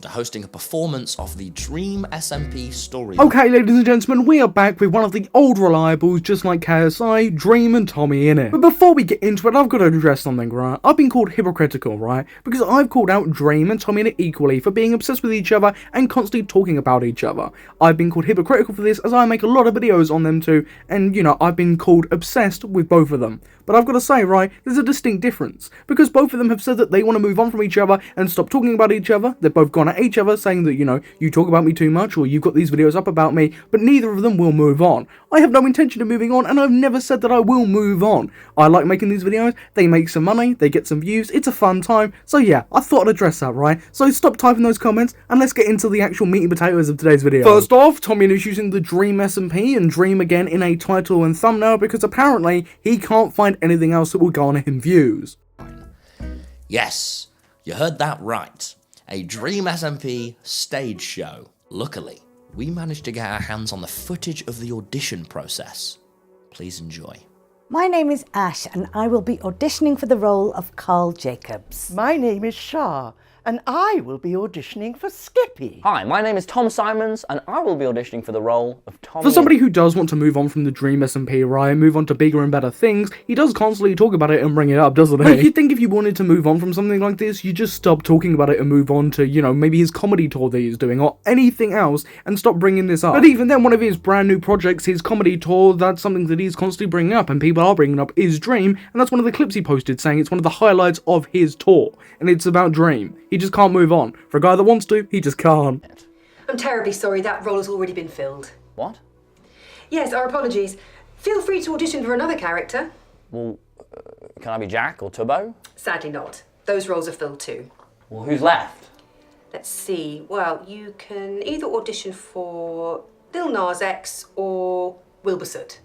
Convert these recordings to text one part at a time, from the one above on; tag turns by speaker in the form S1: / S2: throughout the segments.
S1: hosting a performance of the Dream SMP story.
S2: Okay, ladies and gentlemen, we are back with one of the old reliables, just like KSI, Dream and Tommy in it. But before we get into it, I've got to address something, right? I've been called hypocritical, right? Because I've called out Dream and Tommy in it equally for being obsessed with each other and constantly talking about each other. I've been called hypocritical for this as I make a lot of videos on them too, and you know, I've been called obsessed with both of them. But I've got to say, right, there's a distinct difference. Because both of them have said that they want to move on from each other and stop talking about each other. They've both gone at each other saying that, you know, you talk about me too much or you've got these videos up about me, but neither of them will move on. I have no intention of moving on, and I've never said that I will move on. I like making these videos, they make some money, they get some views, it's a fun time, so yeah, I thought I'd address that, right? So stop typing those comments, and let's get into the actual meat and potatoes of today's video. First off, Tommy is using the Dream SMP and Dream again in a title and thumbnail because apparently he can't find anything else that will garner him views.
S1: Yes, you heard that right. A Dream SMP stage show. Luckily, we managed to get our hands on the footage of the audition process. Please enjoy.
S3: My name is Ash and I will be auditioning for the role of Carl Jacobs.
S4: My name is Shah, and I will be auditioning for Skippy.
S5: Hi, my name is Tom Simons, and I will be auditioning for the role of Tommy.
S2: For somebody who does want to move on from the Dream SMP, right, move on to bigger and better things, he does constantly talk about it and bring it up, doesn't he? Like, you'd think if you wanted to move on from something like this, you just stop talking about it and move on to, you know, maybe his comedy tour that he's doing, or anything else, and stop bringing this up. But even then, one of his brand new projects, his comedy tour, that's something that he's constantly bringing up, and people are bringing up, is Dream, and that's one of the clips he posted saying it's one of the highlights of his tour, and it's about Dream. He just can't move on. For a guy that wants to, he just can't.
S6: I'm terribly sorry, that role has already been filled.
S5: What?
S6: Yes, our apologies. Feel free to audition for another character.
S5: Well, can I be Jack or Tubbo?
S6: Sadly not. Those roles are filled too.
S5: Well, who's left?
S6: Let's see. Well, you can either audition for Lil Nas X or Wilbur Soot.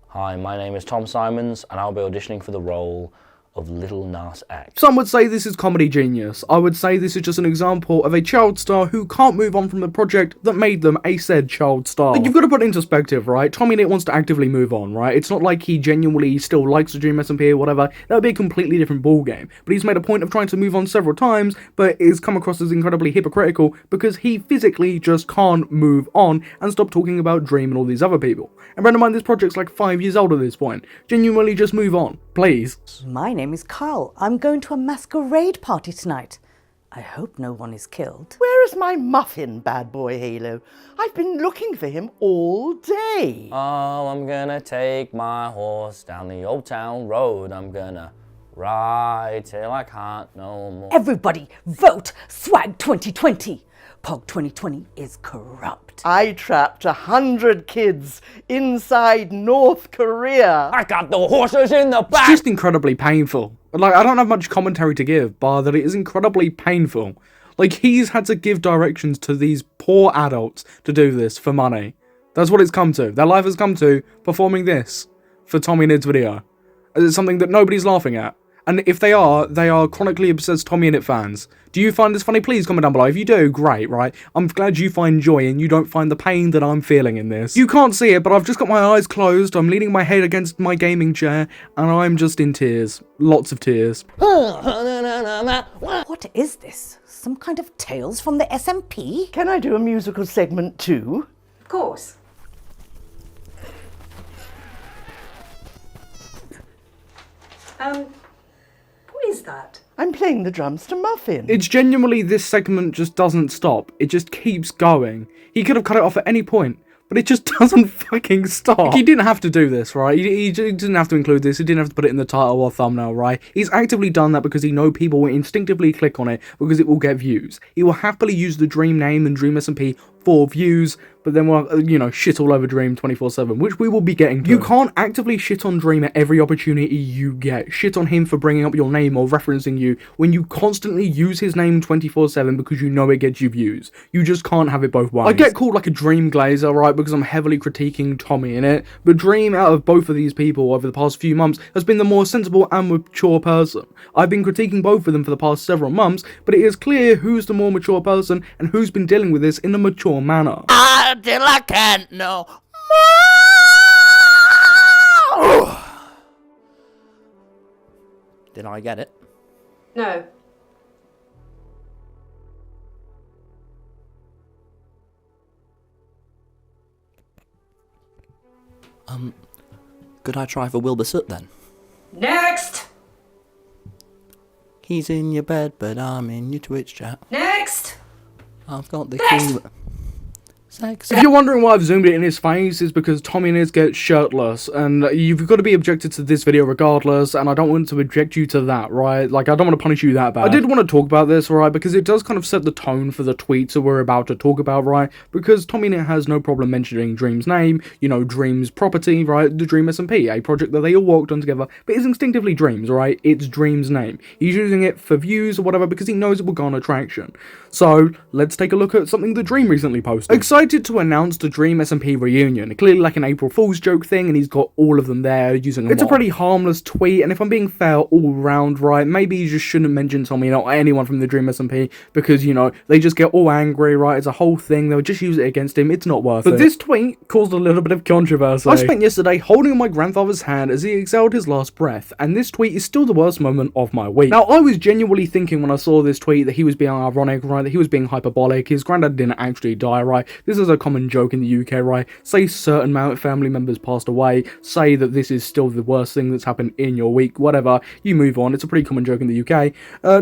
S5: Hi, my name is Tom Simons, and I'll be auditioning for the role of Lil Nas X.
S2: Some would say this is comedy genius. I would say this is just an example of a child star who can't move on from the project that made them a said child star. Like, you've got to put it into perspective, right? Tommy Knit wants to actively move on, right? It's not like he genuinely still likes the Dream SMP or whatever. That would be a completely different ballgame. But he's made a point of trying to move on several times, but is come across as incredibly hypocritical because he physically just can't move on and stop talking about Dream and all these other people. And bear in mind, this project's like 5 years old at this point. Genuinely just move on, please.
S3: My name is Carl. I'm going to a masquerade party tonight. I hope no one is killed.
S4: Where is my muffin, bad boy Halo? I've been looking for him all day.
S5: Oh, I'm gonna take my horse down the old town road. I'm gonna ride till I can't no more.
S3: Everybody vote Swag 2020. Pog 2020 is corrupt.
S4: I trapped 100 kids inside North Korea.
S5: I got the horses in the back!
S2: It's just incredibly painful. Like, I don't have much commentary to give, bar that it is incredibly painful. Like, he's had to give directions to these poor adults to do this for money. That's what it's come to. Their life has come to performing this for Tommy Knit's video. It's something that nobody's laughing at. And if they are chronically obsessed Tommy Knit fans. Do you find this funny? Please comment down below. If you do, great, right? I'm glad you find joy and you don't find the pain that I'm feeling in this. You can't see it, but I've just got my eyes closed, I'm leaning my head against my gaming chair, and I'm just in tears. Lots of tears.
S3: What is this? Some kind of Tales from the SMP?
S4: Can I do a musical segment too?
S6: Of course. What is that?
S4: I'm playing the drums to Muffin.
S2: It's genuinely, this segment just doesn't stop. It just keeps going. He could have cut it off at any point, but it just doesn't fucking stop. Like, he didn't have to do this, right? He didn't have to include this. He didn't have to put it in the title or thumbnail, right? He's actively done that because he knows people will instinctively click on it because it will get views. He will happily use the Dream name and Dream SMP for views, but then we'll, you know, shit all over Dream 24/7, which we will be getting to. You can't actively shit on Dream at every opportunity you get. Shit on him for bringing up your name or referencing you when you constantly use his name 24/7 because you know it gets you views. You just can't have it both ways. I get called like a Dream glazer, right, because I'm heavily critiquing Tommy in it, but Dream, out of both of these people over the past few months, has been the more sensible and mature person. I've been critiquing both of them for the past several months, but it is clear who's the more mature person and who's been dealing with this in a mature manner.
S1: Till I can't no more. Did I get it?
S6: No.
S7: Could I try for Wilbur Soot then?
S6: Next!
S7: He's in your bed, but I'm in your Twitch chat.
S6: Next!
S7: I've got the
S6: Next!
S7: key. Sex.
S2: If you're wondering why I've zoomed it in his face, it's because Tommy Niz gets shirtless, and you've got to be objected to this video regardless, and I don't want to object you to that, right? Like, I don't want to punish you that bad. I did want to talk about this, right, because it does kind of set the tone for the tweets that we're about to talk about, right? Because Tommy Niz has no problem mentioning Dream's name, you know, Dream's property, right? The Dream SMP, a project that they all worked on together, but it's instinctively Dream's, right? It's Dream's name. He's using it for views or whatever because he knows it will garner traction. So, let's take a look at something that Dream recently posted. Excited to announce the Dream SMP reunion. Clearly like an April Fool's joke thing, and he's got all of them there using a mod. It's a pretty harmless tweet, and if I'm being fair all round, right, maybe you just shouldn't mention Tommy, not anyone from the Dream SMP, because, you know, they just get all angry, right? It's a whole thing. They'll just use it against him. It's not worth it. But this tweet caused a little bit of controversy. I spent yesterday holding my grandfather's hand as he exhaled his last breath, and this tweet is still the worst moment of my week. Now, I was genuinely thinking when I saw this tweet that he was being ironic, right, that he was being hyperbolic. His granddad didn't actually die, right? This is a common joke in the UK, right? Say certain family members passed away, say that this is still the worst thing that's happened in your week, whatever, you move on. It's a pretty common joke in the UK.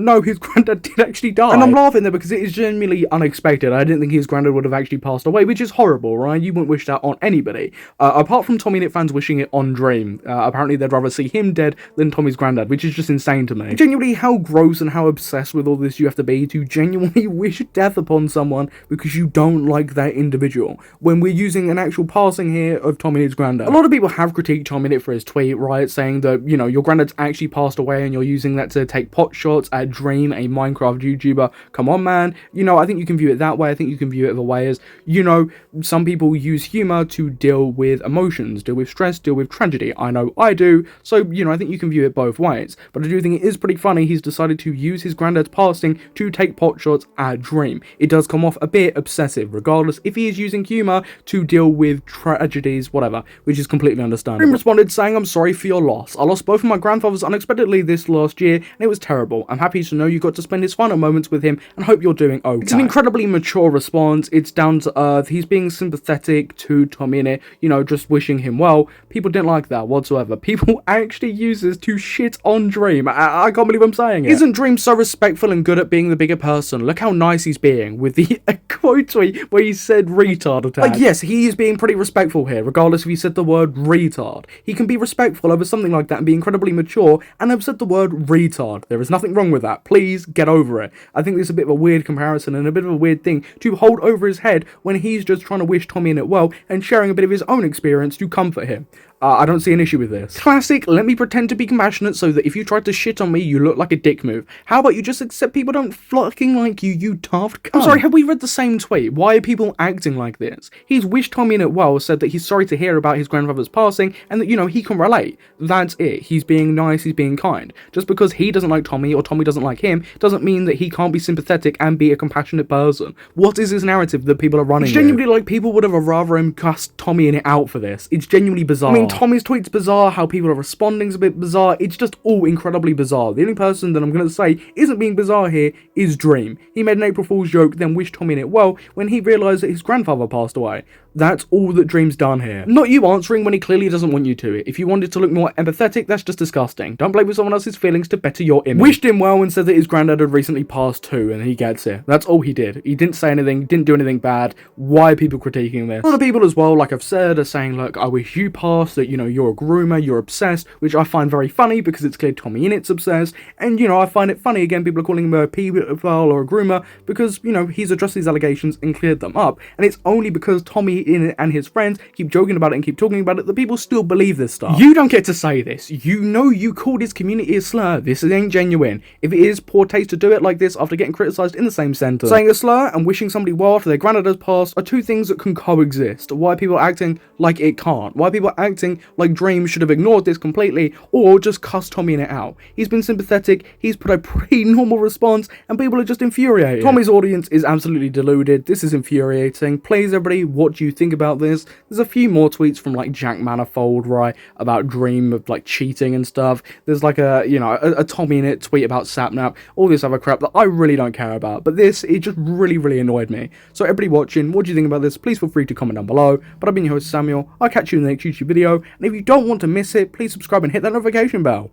S2: No, his granddad did actually die. And I'm laughing there because it is genuinely unexpected. I didn't think his granddad would have actually passed away, which is horrible, right? You wouldn't wish that on anybody. Apart from Tommy Knit fans wishing it on Dream. Apparently they'd rather see him dead than Tommy's granddad, which is just insane to me. Genuinely, how gross and how obsessed with all this you have to be to genuinely wish death upon someone because you don't like that individual, when we're using an actual passing here of Tommy Knit's granddad. A lot of people have critiqued Tommy Knit for his tweet, right, saying that, you know, your granddad's actually passed away and you're using that to take pot shots at Dream, a Minecraft YouTuber. Come on, man. You know, I think you can view it that way. I think you can view it the way as, you know, some people use humor to deal with emotions, deal with stress, deal with tragedy. I know I do, so, you know, I think you can view it both ways. But I do think it is pretty funny he's decided to use his granddad's passing to take pot shots at Dream. It does come off a bit obsessive, regardless if he is using humor to deal with tragedies, whatever, which is completely understandable. Dream responded saying, "I'm sorry for your loss. I lost both of my grandfathers unexpectedly this last year, and it was terrible. I'm happy to know you got to spend his final moments with him, and hope you're doing okay." It's an incredibly mature response. It's down to earth. He's being sympathetic to Tommy Knit, you know, just wishing him well. People didn't like that whatsoever. People actually use this to shit on Dream. I can't believe I'm saying it. Isn't Dream so respectful and good at being the bigger person? Look how nice he's being with the quote tweet where he said retard attack. Like, yes, he is being pretty respectful here, regardless if he said the word retard. He can be respectful over something like that and be incredibly mature and have said the word retard. There is nothing wrong with that. Please get over it. I think this is a bit of a weird comparison and a bit of a weird thing to hold over his head when he's just trying to wish Tommy Knit well and sharing a bit of his own experience to comfort him. I don't see an issue with this. Classic, let me pretend to be compassionate so that if you try to shit on me, you look like a dick move. How about you just accept people don't fucking like you, you daft cunt? I'm sorry, have we read the same tweet? Why are people acting like this? He's wished Tommy Knit well, said that he's sorry to hear about his grandfather's passing, and that, you know, he can relate. That's it. He's being nice, he's being kind. Just because he doesn't like Tommy or Tommy doesn't like him, doesn't mean that he can't be sympathetic and be a compassionate person. What is this narrative that people are running? It's genuinely like people would have rather him cussed Tommy Knit out for this. It's genuinely bizarre. I mean, Tommy's tweet's bizarre, how people are responding's a bit bizarre, it's just all incredibly bizarre. The only person that I'm going to say isn't being bizarre here is Dream. He made an April Fool's joke, then wished Tommy Knit well when he realised that his grandfather passed away. That's all that Dream's done here. Not you answering when he clearly doesn't want you to. If you wanted to look more empathetic, that's just disgusting. Don't play with someone else's feelings to better your image. Wished him well and said that his granddad had recently passed too, and he gets it. That's all he did. He didn't say anything, didn't do anything bad. Why are people critiquing this? A lot of people as well, like I've said, are saying, look, I wish you passed, that, you know, you're a groomer, you're obsessed, which I find very funny because it's clear Tommy Knit's obsessed, and, you know, I find it funny, again, people are calling him a pedophile or a groomer because, you know, he's addressed these allegations and cleared them up, and it's only because Tommy and his friends keep joking about it and keep talking about it that people still believe this stuff. You don't get to say this. You know you called his community a slur. This ain't genuine. If it is poor taste to do it like this after getting criticised in the same sentence, saying a slur and wishing somebody well after their granddad has passed are two things that can coexist. Why are people acting like it can't? Why are people acting like Dream should have ignored this completely or just cussed Tommy Knit out? He's been sympathetic, he's put a pretty normal response, and people are just infuriated. Tommy's audience is absolutely deluded. This is infuriating. Please, everybody, what do you think about this. There's a few more tweets from like Jack Manifold, right, about Dream of like cheating and stuff. There's like a Tommy in it tweet about Sapnap, all this other crap that I really don't care about. But this, it just really annoyed me. So everybody watching, what do you think about this? Please feel free to comment down below. But I've been your host Samuel. I'll catch you in the next YouTube video. And if you don't want to miss it, please subscribe and hit that notification bell.